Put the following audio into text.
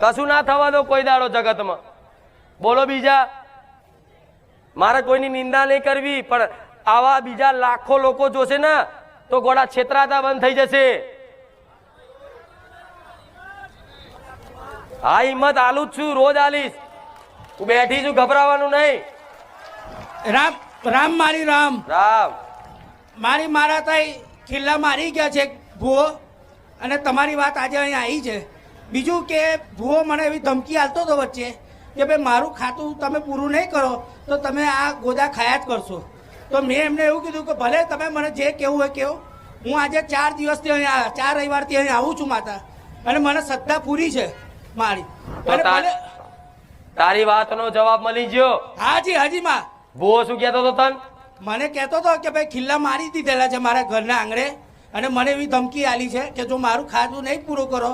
કશું ના થવા દો કોઈ દાડો જગતમાં. બોલો બીજા. મારે કોઈની નિંદા નહીં કરવી, પણ આવા બીજા લાખો લોકો જોશે ને તો ગોળા છેતરાતા બંધ થઈ જશે. હા, હિંમત આલું જ છું, રોજ આલીશ. હું બેઠી છું, ગભરાવાનું નહીં. રામ રામ મારી રામ રામ. મારી મારા તાઈ ખિલ્લા મારી ગયા છે ભૂવો, અને તમારી વાત આજે અહીં આવી છે. બીજું કે ભૂવો મને એવી ધમકી આપતો હતો વચ્ચે કે ભાઈ મારું ખાતું તમે પૂરું નહીં કરો તો તમે આ ગોદા ખાયા જ કરશો. તો મેં એમને એવું કીધું કે ભલે તમે મને જે કહેવું હોય કહો. હું આજે 4 દિવસથી અહીં 4 રવિવારથી અહીં આવું છું માતા, અને મને શ્રદ્ધા પૂરી છે મારી. અને ભલે તારી વાતનો જવાબ મળી ગયો. હાજી હાજી માં. ભૂવો શું કહેતો હતો તન? મને કહેતો હતો કે ભાઈ ખિલ્લા મારી દીધેલા છે મારા ઘરના આંગણે, અને મને એવી ધમકી આલી છે કે જો મારું ખાતું નહીં પૂરું કરો